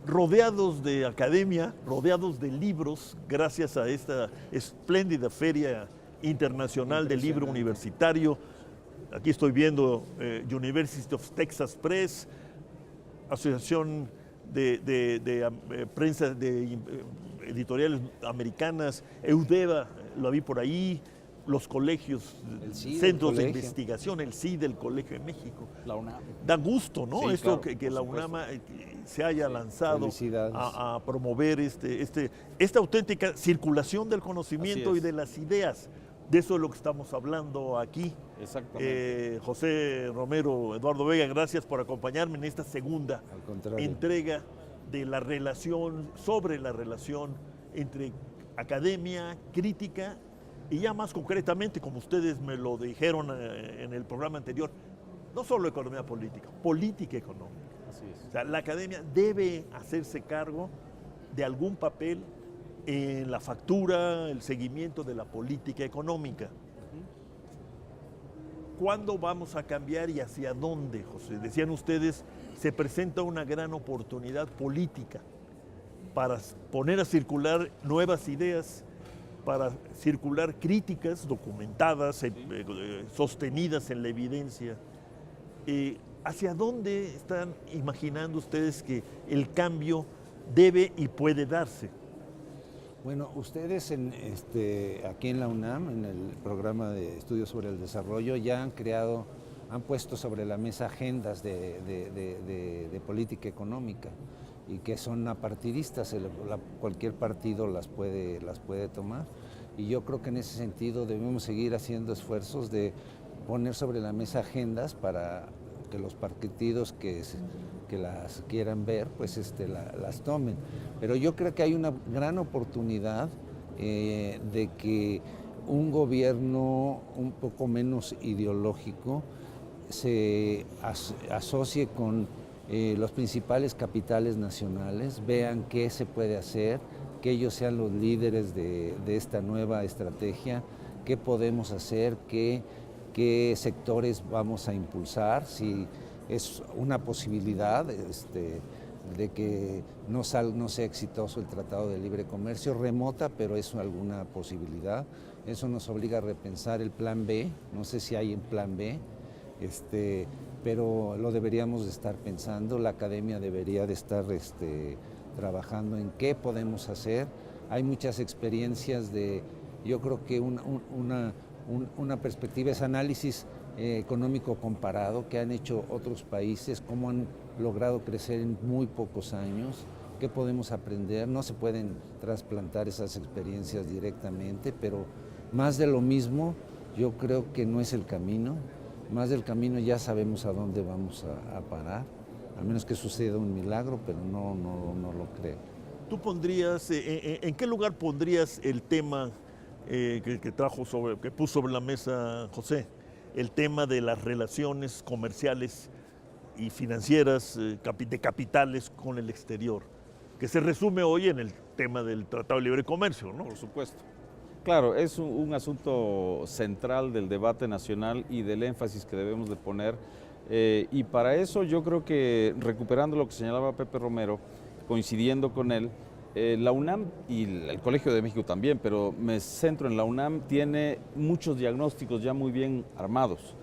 rodeados de academia, rodeados de libros, gracias a esta espléndida feria internacional del libro universitario. Aquí estoy viendo University of Texas Press, Asociación de Prensa de Editoriales Americanas, Eudeva, lo vi por ahí, los colegios, centros de investigación, el CID del Colegio de México. La UNAM. Da gusto, ¿no? Sí, Esto claro, que la UNAM se haya lanzado a promover esta auténtica circulación del conocimiento y de las ideas. De eso es lo que estamos hablando aquí. Exactamente. José Romero, Eduardo Vega, gracias por acompañarme en esta segunda entrega de la relación, sobre la relación entre academia, crítica y ya más concretamente, como ustedes me lo dijeron en el programa anterior, no solo economía política, política económica. Así es. O sea, la academia debe hacerse cargo de algún papel en la factura, el seguimiento de la política económica. ¿Cuándo vamos a cambiar y hacia dónde, José? Decían ustedes, se presenta una gran oportunidad política para poner a circular nuevas ideas, para circular críticas documentadas, sostenidas en la evidencia. ¿Hacia dónde están imaginando ustedes que el cambio debe y puede darse? Bueno, ustedes aquí en la UNAM, en el programa de estudios sobre el desarrollo, ya han puesto sobre la mesa agendas de política económica y que son apartidistas, cualquier partido las puede tomar. Y yo creo que en ese sentido debemos seguir haciendo esfuerzos de poner sobre la mesa agendas para que los partidos que las quieran ver, pues las tomen. Pero yo creo que hay una gran oportunidad de que un gobierno un poco menos ideológico se asocie con los principales capitales nacionales, vean qué se puede hacer, que ellos sean los líderes de esta nueva estrategia, qué podemos hacer, qué sectores vamos a impulsar, si es una posibilidad de que no sea exitoso el Tratado de Libre Comercio, remota, pero es alguna posibilidad. Eso nos obliga a repensar el plan B, no sé si hay un plan B, pero lo deberíamos de estar pensando, la academia debería de estar trabajando en qué podemos hacer. Hay muchas experiencias yo creo que una perspectiva es análisis económico comparado que han hecho otros países, cómo han logrado crecer en muy pocos años, qué podemos aprender. No se pueden trasplantar esas experiencias directamente, pero más de lo mismo yo creo que no es el camino. Más del camino ya sabemos a dónde vamos a parar, a menos que suceda un milagro, pero no lo creo. ¿Tú pondrías, en qué lugar pondrías el tema que puso sobre la mesa José, el tema de las relaciones comerciales y financieras de capitales con el exterior, que se resume hoy en el tema del Tratado de Libre Comercio, ¿no? Por supuesto. Claro, es un asunto central del debate nacional y del énfasis que debemos de poner. Y para eso yo creo que, recuperando lo que señalaba Pepe Romero, coincidiendo con él, la UNAM y el Colegio de México también, pero me centro en la UNAM, tiene muchos diagnósticos ya muy bien armados.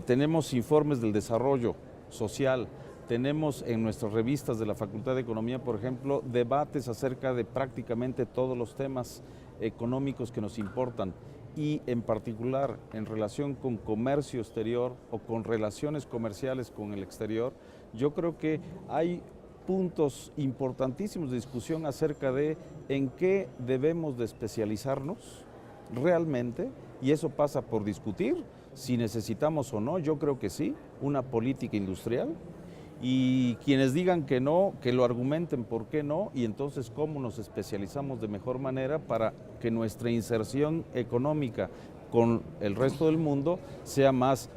Tenemos informes del desarrollo social, tenemos en nuestras revistas de la Facultad de Economía, por ejemplo, debates acerca de prácticamente todos los temas económicos que nos importan y en particular en relación con comercio exterior o con relaciones comerciales con el exterior. Yo creo que hay puntos importantísimos de discusión acerca de en qué debemos de especializarnos realmente, y eso pasa por discutir si necesitamos o no, yo creo que sí, una política industrial, y quienes digan que no, que lo argumenten por qué no, y entonces cómo nos especializamos de mejor manera para que nuestra inserción económica con el resto del mundo sea más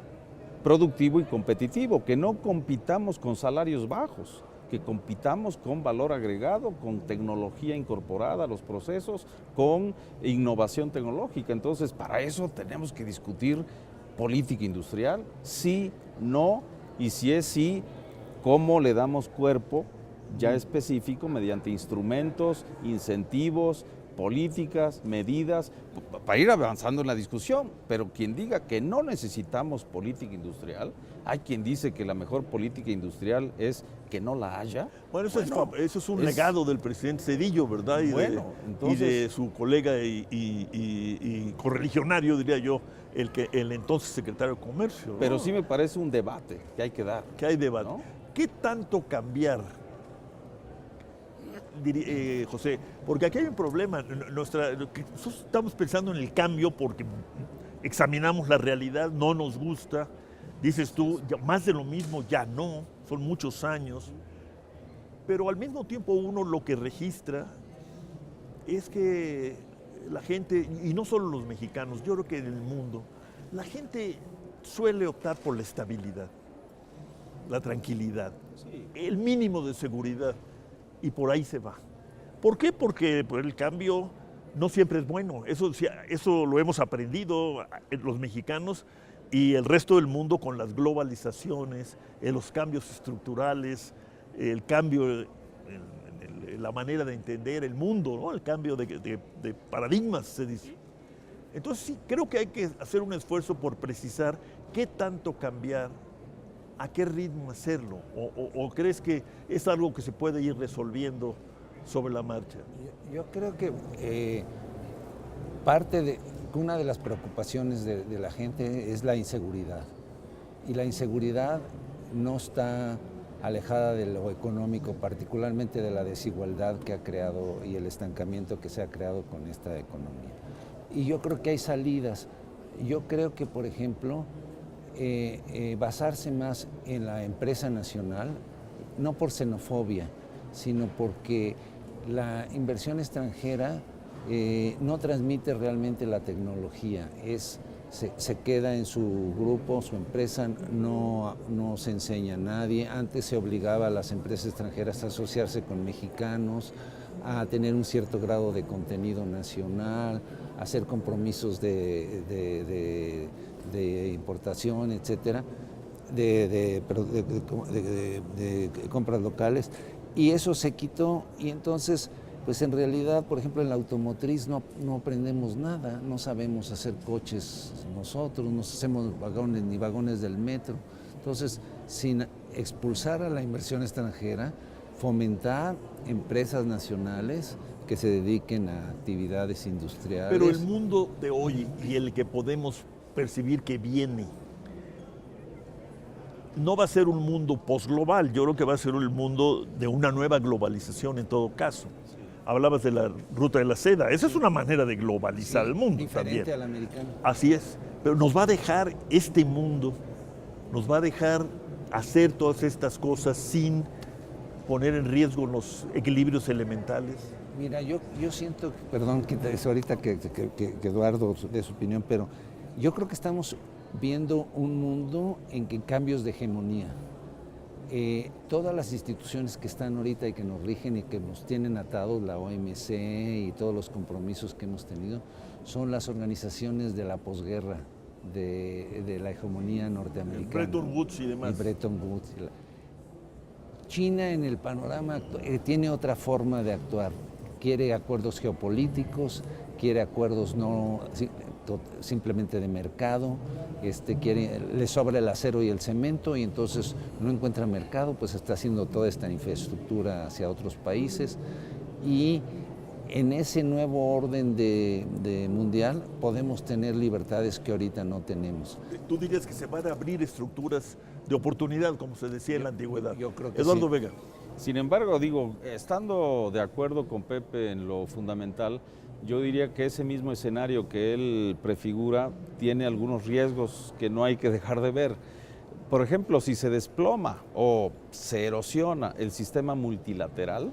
productivo y competitivo, que no compitamos con salarios bajos, que compitamos con valor agregado, con tecnología incorporada a los procesos, con innovación tecnológica. Entonces, para eso tenemos que discutir política industrial, sí, no, y si es sí, cómo le damos cuerpo ya específico mediante instrumentos, incentivos, políticas, medidas, para ir avanzando en la discusión. Pero quien diga que no necesitamos política industrial, hay quien dice que la mejor política industrial es que no la haya. Bueno, eso es un legado del presidente Zedillo, ¿verdad? Y de su colega y correligionario, diría yo, el entonces secretario de Comercio, ¿no? Pero sí me parece un debate que hay que dar. Que hay debate. ¿No? ¿Qué tanto cambiar, José? Porque aquí hay un problema. Nosotros estamos pensando en el cambio porque examinamos la realidad, no nos gusta. Dices tú, más de lo mismo ya no, son muchos años. Pero al mismo tiempo uno lo que registra es que la gente, y no solo los mexicanos, yo creo que en el mundo, la gente suele optar por la estabilidad, la tranquilidad, el mínimo de seguridad, y por ahí se va. ¿Por qué? Porque el cambio no siempre es bueno. Eso lo hemos aprendido los mexicanos y el resto del mundo con las globalizaciones, los cambios estructurales, el cambio en la manera de entender el mundo, ¿no? El cambio de paradigmas, se dice. Entonces sí, creo que hay que hacer un esfuerzo por precisar qué tanto cambiar, a qué ritmo hacerlo, o crees que es algo que se puede ir resolviendo sobre la marcha. Yo creo que una de las preocupaciones de la gente es la inseguridad. Y la inseguridad no está alejada de lo económico, particularmente de la desigualdad que ha creado y el estancamiento que se ha creado con esta economía. Y yo creo que hay salidas. Yo creo que, por ejemplo, basarse más en la empresa nacional, no por xenofobia, sino porque la inversión extranjera no transmite realmente la tecnología, se queda en su grupo, su empresa, no se enseña a nadie. Antes se obligaba a las empresas extranjeras a asociarse con mexicanos, a tener un cierto grado de contenido nacional, a hacer compromisos de importación, etcétera, de compras locales, y eso se quitó. Y entonces, pues en realidad, por ejemplo, en la automotriz no aprendemos nada, no sabemos hacer coches nosotros, no hacemos vagones ni vagones del metro. Entonces, sin expulsar a la inversión extranjera, fomentar empresas nacionales que se dediquen a actividades industriales. Pero el mundo de hoy y el que podemos percibir que viene, no va a ser un mundo posglobal, yo creo que va a ser el mundo de una nueva globalización en todo caso. Hablabas de la ruta de la seda, esa es una manera de globalizar el mundo diferente también. Al americano. Así es, pero nos va a dejar este mundo, nos va a dejar hacer todas estas cosas sin poner en riesgo los equilibrios elementales. Mira, yo siento, perdón, que ahorita que Eduardo dé su opinión, pero yo creo que estamos viendo un mundo en cambios de hegemonía. Todas las instituciones que están ahorita y que nos rigen y que nos tienen atados, la OMC y todos los compromisos que hemos tenido, son las organizaciones de la posguerra, de la hegemonía norteamericana. Bretton Woods y demás. Y Bretton Woods. China en el panorama tiene otra forma de actuar. Quiere acuerdos geopolíticos, quiere acuerdos no simplemente de mercado, le sobra el acero y el cemento y entonces no encuentra mercado, pues está haciendo toda esta infraestructura hacia otros países, y en ese nuevo orden de mundial podemos tener libertades que ahorita no tenemos. ¿Tú dirías que se van a abrir estructuras de oportunidad, como se decía en la antigüedad? Yo creo que Eduardo sí. Vega. Sin embargo, estando de acuerdo con Pepe en lo fundamental, yo diría que ese mismo escenario que él prefigura tiene algunos riesgos que no hay que dejar de ver. Por ejemplo, si se desploma o se erosiona el sistema multilateral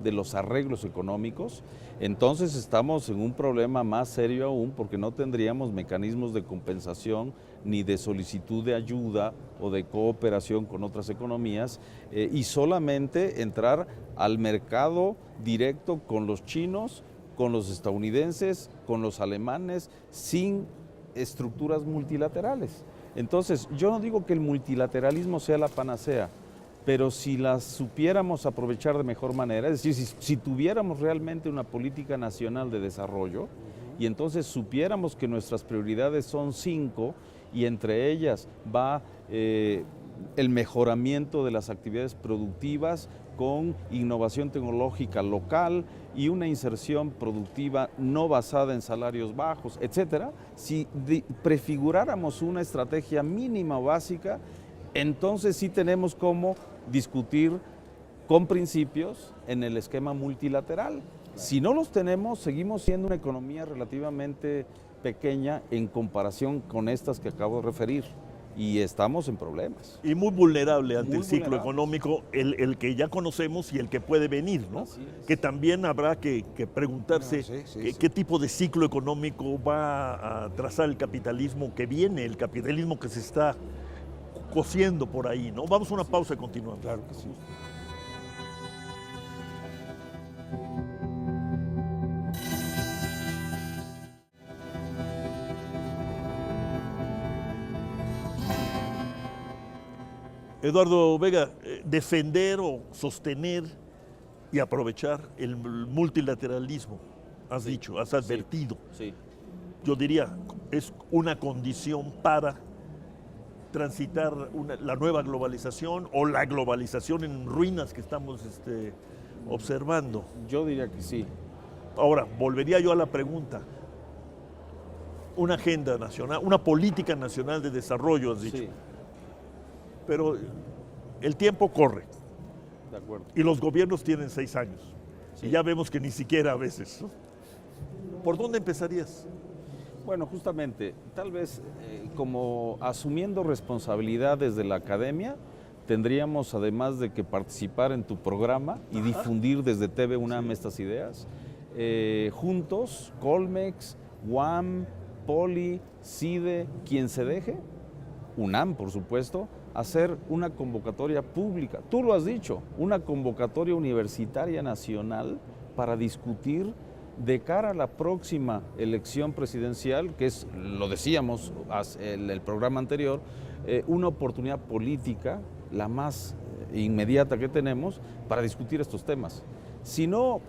de los arreglos económicos, entonces estamos en un problema más serio aún, porque no tendríamos mecanismos de compensación ni de solicitud de ayuda o de cooperación con otras economías, y solamente entrar al mercado directo con los chinos, con los estadounidenses, con los alemanes, sin estructuras multilaterales. Entonces, yo no digo que el multilateralismo sea la panacea, pero si las supiéramos aprovechar de mejor manera, es decir, si tuviéramos realmente una política nacional de desarrollo y entonces supiéramos que nuestras prioridades son 5 y entre ellas va el mejoramiento de las actividades productivas con innovación tecnológica local y una inserción productiva no basada en salarios bajos, etcétera, si prefiguráramos una estrategia mínima o básica, entonces sí tenemos cómo discutir con principios en el esquema multilateral. Si no los tenemos, seguimos siendo una economía relativamente pequeña en comparación con estas que acabo de referir y estamos en problemas. Y muy vulnerable ante Muy el ciclo vulnerable. económico, el que ya conocemos y el que puede venir, ¿no? Así es. Que también habrá que preguntarse Sí. qué tipo de ciclo económico va a trazar el capitalismo que viene, el capitalismo que se está cociendo por ahí, ¿no? Vamos a una pausa y continuamos. Claro que sí. Eduardo Vega, defender o sostener y aprovechar el multilateralismo, has dicho, has advertido. Sí. Yo diría, es una condición para transitar la nueva globalización o la globalización en ruinas que estamos observando. Yo diría que sí. Ahora, volvería yo a la pregunta. Una agenda nacional, una política nacional de desarrollo, has dicho. Sí, Pero el tiempo corre de acuerdo. y los gobiernos tienen 6 años. Sí. Y ya vemos que ni siquiera a veces, ¿no? ¿Por dónde empezarías? Bueno, justamente, tal vez como asumiendo responsabilidad desde la academia, tendríamos además de que participar en tu programa y difundir desde TV UNAM estas ideas, juntos, Colmex, UAM, Poli, CIDE, quien se deje, UNAM por supuesto, hacer una convocatoria pública, tú lo has dicho, una convocatoria universitaria nacional para discutir de cara a la próxima elección presidencial, que es, lo decíamos en el programa anterior, una oportunidad política, la más inmediata que tenemos, para discutir estos temas. Si no,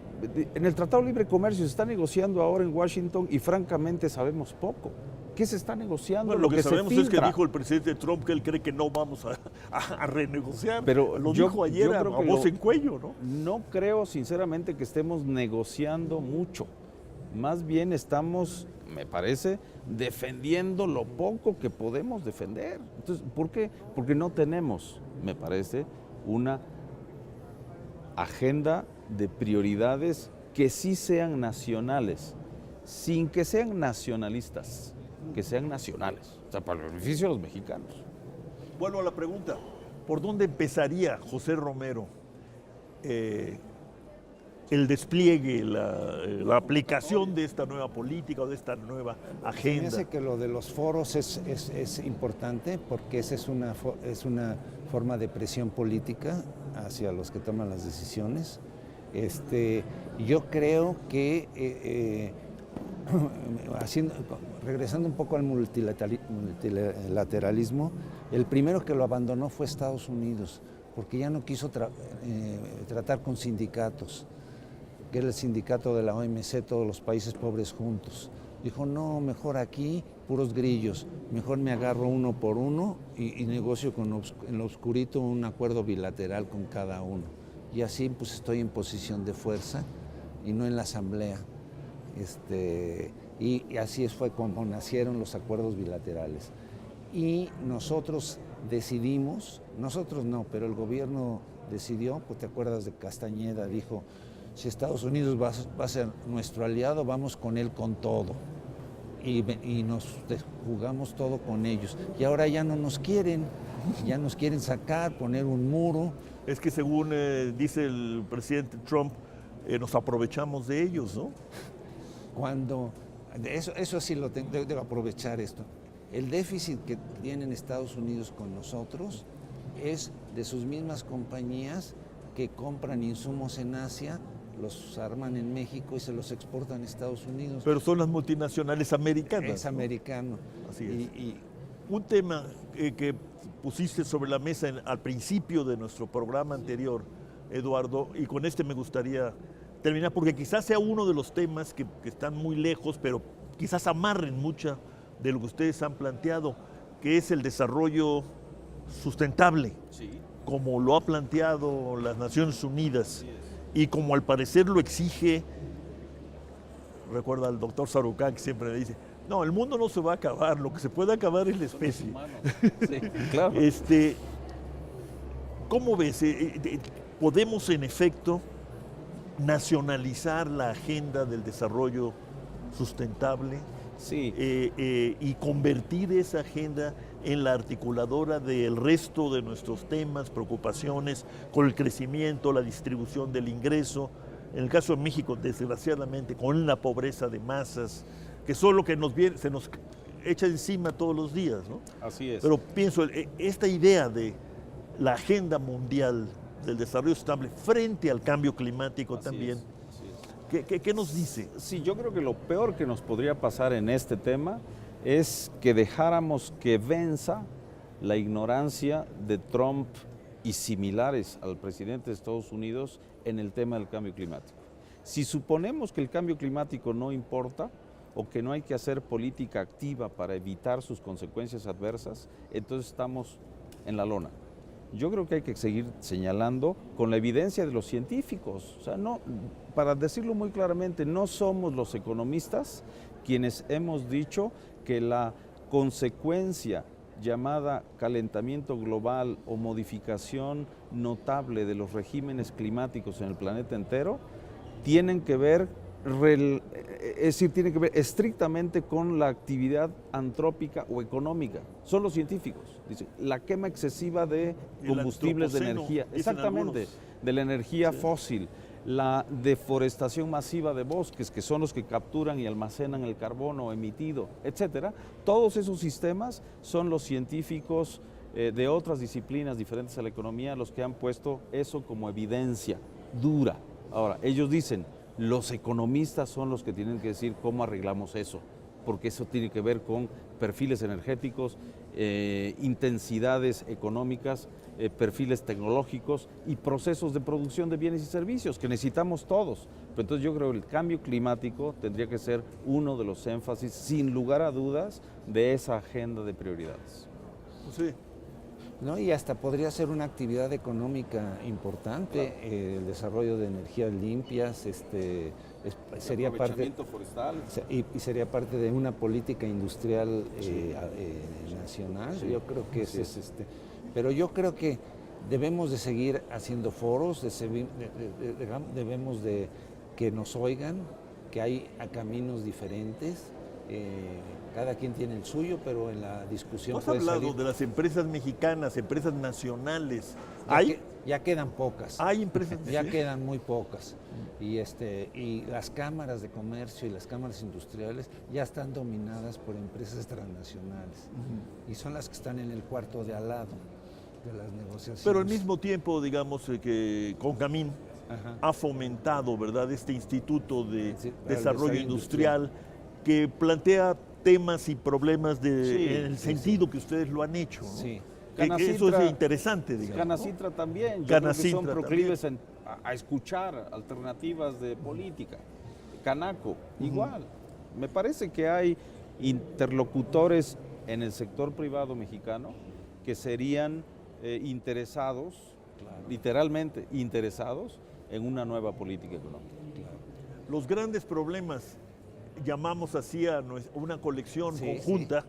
en el Tratado de Libre Comercio se está negociando ahora en Washington y francamente sabemos poco. ¿Qué se está negociando? Bueno, lo que sabemos se es que filtra. dijo el presidente Trump que él cree que no vamos a renegociar. Pero lo yo- dijo ayer yo a creo que voz lo- en cuello, ¿no? No creo sinceramente que estemos negociando mucho. Más bien estamos, me parece, defendiendo lo poco que podemos defender. Entonces, ¿por qué? Porque no tenemos, me parece, una agenda de prioridades que sí sean nacionales, sin que sean nacionalistas, que sean nacionales, o sea, para el beneficio de los mexicanos. Vuelvo a la pregunta, ¿por dónde empezaría José Romero el despliegue, la aplicación de esta nueva política o de esta nueva Se me agenda? hace que lo de los foros es importante porque esa es una forma de presión política hacia los que toman las decisiones. Yo creo que regresando un poco al multilateralismo, el primero que lo abandonó fue Estados Unidos, porque ya no quiso tratar con sindicatos, que era el sindicato de la OMC, todos los países pobres juntos. Dijo, no, mejor aquí, puros grillos, mejor me agarro uno por uno y negocio en lo oscurito un acuerdo bilateral con cada uno. Y así pues estoy en posición de fuerza y no en la asamblea. Y así fue como nacieron los acuerdos bilaterales. Y nosotros decidimos, nosotros no, pero el gobierno decidió, pues te acuerdas de Castañeda, dijo, si Estados Unidos va a ser nuestro aliado, vamos con él con todo. Y nos jugamos todo con ellos. Y ahora ya no nos quieren, ya nos quieren sacar, poner un muro. Es que según dice el presidente Trump, nos aprovechamos de ellos, ¿no? Cuando, eso sí lo debo aprovechar esto. El déficit que tienen Estados Unidos con nosotros es de sus mismas compañías que compran insumos en Asia, los arman en México y se los exportan a Estados Unidos. Pero son las multinacionales americanas. Es ¿no? americano. Así es. Un tema que pusiste sobre la mesa al principio de nuestro programa anterior, Eduardo, y con este me gustaría terminar, porque quizás sea uno de los temas que están muy lejos, pero quizás amarren mucha de lo que ustedes han planteado, que es el desarrollo sustentable, como lo ha planteado las Naciones Unidas y como al parecer lo exige, recuerda al doctor Sarucán que siempre me dice, no, el mundo no se va a acabar, lo que se puede acabar es la especie. Sí, claro. ¿Cómo ves? ¿Podemos en efecto nacionalizar la agenda del desarrollo sustentable? Sí. Y convertir esa agenda en la articuladora del resto de nuestros temas, preocupaciones, con el crecimiento, la distribución del ingreso. En el caso de México, desgraciadamente, con la pobreza de masas, que solo que se nos echa encima todos los días, ¿no? Así es. Pero pienso, esta idea de la agenda mundial del desarrollo sustentable frente al cambio climático Así también, es. ¿qué nos dice? Sí, yo creo que lo peor que nos podría pasar en este tema es que dejáramos que venza la ignorancia de Trump y similares al presidente de Estados Unidos en el tema del cambio climático. Si suponemos que el cambio climático no importa o que no hay que hacer política activa para evitar sus consecuencias adversas, entonces estamos en la lona. Yo creo que hay que seguir señalando con la evidencia de los científicos. O sea, no, para decirlo muy claramente, no somos los economistas quienes hemos dicho que la consecuencia llamada calentamiento global o modificación notable de los regímenes climáticos en el planeta entero tienen que ver, tienen que ver estrictamente con la actividad antrópica o económica. Son los científicos. Dicen, la quema excesiva de combustibles de energía, exactamente, de la energía fósil, la deforestación masiva de bosques, que son los que capturan y almacenan el carbono emitido, etcétera. Todos esos sistemas son los científicos de otras disciplinas diferentes a la economía los que han puesto eso como evidencia dura. Ahora, ellos dicen, los economistas son los que tienen que decir cómo arreglamos eso, porque eso tiene que ver con perfiles energéticos, intensidades económicas, perfiles tecnológicos y procesos de producción de bienes y servicios que necesitamos todos. Pero entonces yo creo que el cambio climático tendría que ser uno de los énfasis, sin lugar a dudas, de esa agenda de prioridades. Sí. ¿No? Y hasta podría ser una actividad económica importante, el desarrollo de energías limpias, sería parte forestal. y sería parte de una política industrial nacional. Sí. Yo creo que pero yo creo que debemos de seguir haciendo foros, debemos de que nos oigan, que hay caminos diferentes. Cada quien tiene el suyo, pero en la discusión ¿Has hablado de las empresas mexicanas, empresas nacionales? Ya quedan pocas. Hay empresas. Ya quedan muy pocas. Y las cámaras de comercio y las cámaras industriales ya están dominadas por empresas transnacionales. Y son las que están en el cuarto de al lado de las negociaciones. Pero al mismo tiempo, digamos que Concamín ha fomentado, ¿verdad?, este Instituto de Desarrollo Industrial que plantea temas y problemas en el sentido que ustedes lo han hecho, ¿no? Sí. Eso es interesante, digamos. Canacintra también, yo creo que son proclives a escuchar alternativas de política. Canaco, igual. Me parece que hay interlocutores en el sector privado mexicano que serían interesados, literalmente interesados, en una nueva política económica. Los grandes problemas, llamamos así a una colección conjunta,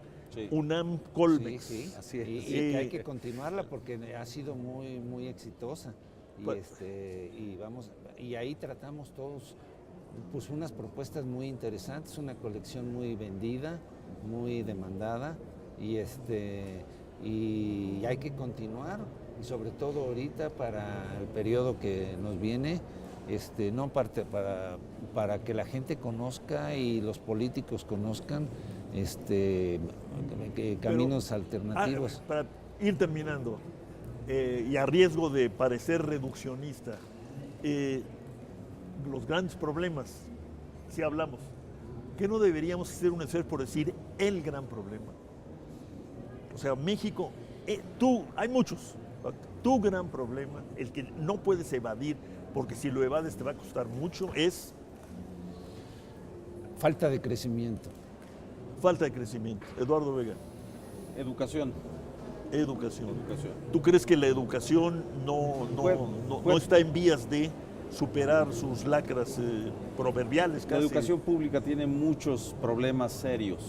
UNAM-Colmex. Sí, así es. Y hay que continuarla porque ha sido muy, muy exitosa. Y ahí tratamos todos pues unas propuestas muy interesantes, una colección muy vendida, muy demandada, y hay que continuar, y sobre todo ahorita para el periodo que nos viene, para que la gente conozca y los políticos conozcan caminos alternativos. Para ir terminando, y a riesgo de parecer reduccionista, los grandes problemas, si hablamos, ¿qué no deberíamos hacer un esfuerzo por decir el gran problema? O sea, México, hay muchos. Tu gran problema, el que no puedes evadir, porque si lo evades te va a costar mucho, es Falta de crecimiento. falta de crecimiento. Eduardo Vega. Educación. Educación. Educación. ¿Tú crees que la educación no está en vías de superar sus lacras proverbiales La casi? educación pública tiene muchos problemas serios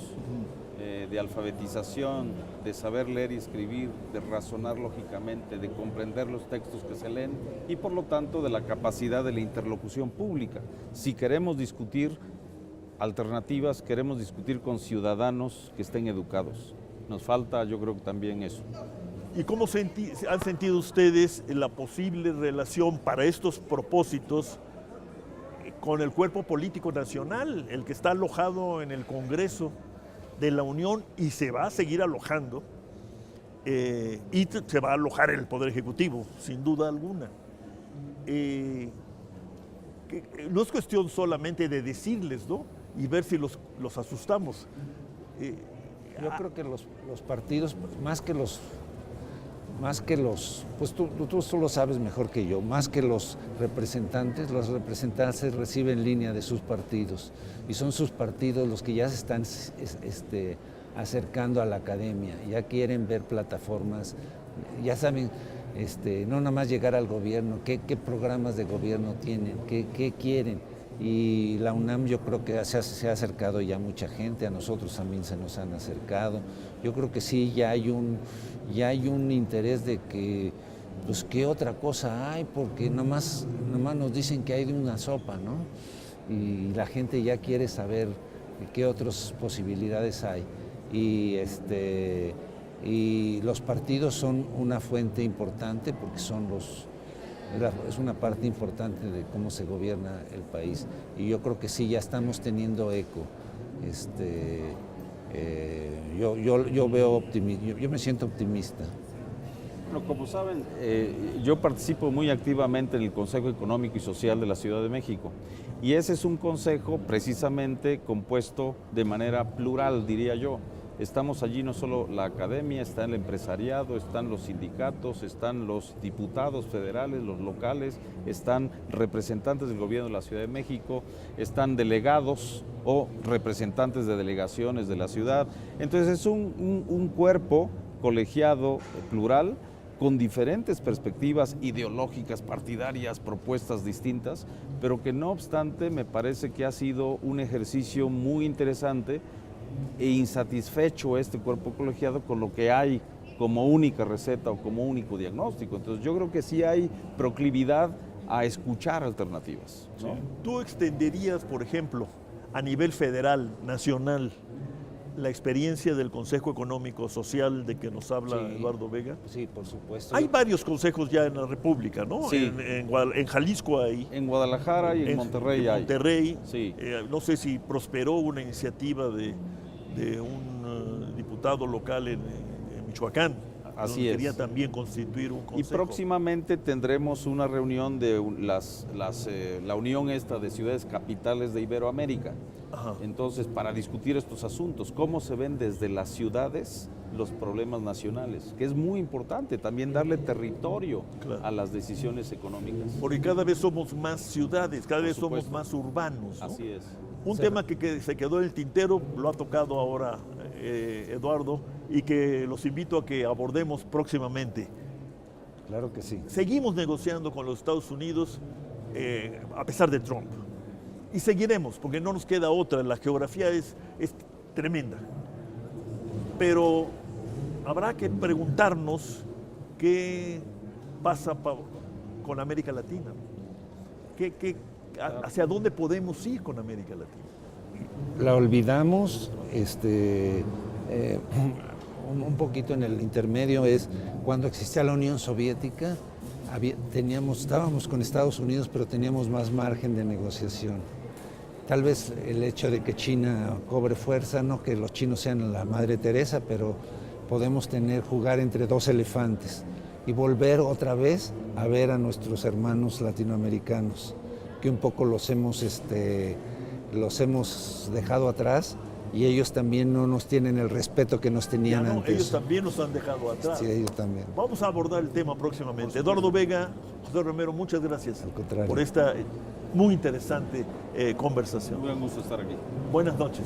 de alfabetización, de saber leer y escribir, de razonar lógicamente, de comprender los textos que se leen y por lo tanto de la capacidad de la interlocución pública. Si queremos discutir alternativas, queremos discutir con ciudadanos que estén educados. Nos falta, yo creo que también eso. ¿Y cómo han sentido ustedes la posible relación para estos propósitos con el cuerpo político nacional, el que está alojado en el Congreso de la Unión y se va a seguir alojando, y se va a alojar en el Poder Ejecutivo, sin duda alguna? No es cuestión solamente de decirles, ¿no? Y ver si los asustamos. Yo creo que los partidos, más que los, pues tú lo sabes mejor que yo, más que los representantes reciben línea de sus partidos y son sus partidos los que ya se están acercando a la academia, ya quieren ver plataformas, ya saben, no nada más llegar al gobierno, qué programas de gobierno tienen, qué quieren. Y la UNAM yo creo que se ha acercado ya mucha gente, a nosotros también se nos han acercado. Yo creo que sí, ya hay un interés de que, pues, ¿qué otra cosa hay? Porque nomás nos dicen que hay de una sopa, ¿no? Y la gente ya quiere saber qué otras posibilidades hay. Y los partidos son una fuente importante porque es una parte importante de cómo se gobierna el país. Y yo creo que sí, ya estamos teniendo eco. Yo veo optimismo, yo me siento optimista. Bueno, como saben, yo participo muy activamente en el Consejo Económico y Social de la Ciudad de México. Y ese es un consejo precisamente compuesto de manera plural, diría yo. Estamos allí no solo la academia, está el empresariado, están los sindicatos, están los diputados federales, los locales, están representantes del gobierno de la Ciudad de México, están delegados o representantes de delegaciones de la ciudad. Entonces es un cuerpo colegiado, plural, con diferentes perspectivas ideológicas, partidarias, propuestas distintas, pero que no obstante me parece que ha sido un ejercicio muy interesante e insatisfecho este cuerpo colegiado con lo que hay como única receta o como único diagnóstico. Entonces yo creo que sí hay proclividad a escuchar alternativas, ¿no? Sí. ¿Tú extenderías, por ejemplo, a nivel federal, nacional, la experiencia del Consejo Económico Social de que nos habla Eduardo Vega? Sí, por supuesto. Hay varios consejos ya en la República, ¿no? Sí. En Jalisco hay. En Guadalajara y en Monterrey hay. Monterrey. Sí. No sé si prosperó una iniciativa de un diputado local en Michoacán. Así donde es. quería también constituir un consejo. Y próximamente tendremos una reunión de la unión esta de ciudades capitales de Iberoamérica. Ajá. Entonces, para discutir estos asuntos, cómo se ven desde las ciudades los problemas nacionales, que es muy importante también darle territorio a las decisiones económicas. Porque cada vez somos más ciudades, cada vez somos supuesto. más urbanos, ¿no? Así es. Un tema que se quedó en el tintero, lo ha tocado ahora Eduardo, y que los invito a que abordemos próximamente. Claro que sí. Seguimos negociando con los Estados Unidos a pesar de Trump. Y seguiremos, porque no nos queda otra. La geografía es tremenda. Pero habrá que preguntarnos qué pasa con América Latina. ¿Hacia dónde podemos ir con América Latina? La olvidamos, un poquito en el intermedio es cuando existía la Unión Soviética, estábamos con Estados Unidos, pero teníamos más margen de negociación. Tal vez el hecho de que China cobre fuerza, no que los chinos sean la Madre Teresa, pero podemos jugar entre dos elefantes y volver otra vez a ver a nuestros hermanos latinoamericanos, que un poco los hemos dejado atrás y ellos también no nos tienen el respeto que nos Ya tenían no, antes. ellos también nos han dejado atrás. Sí, ellos también. Vamos a abordar el tema próximamente. Eduardo Vega, José Romero, muchas gracias Al contrario. por esta muy interesante conversación. Un gran gusto estar aquí. Buenas noches.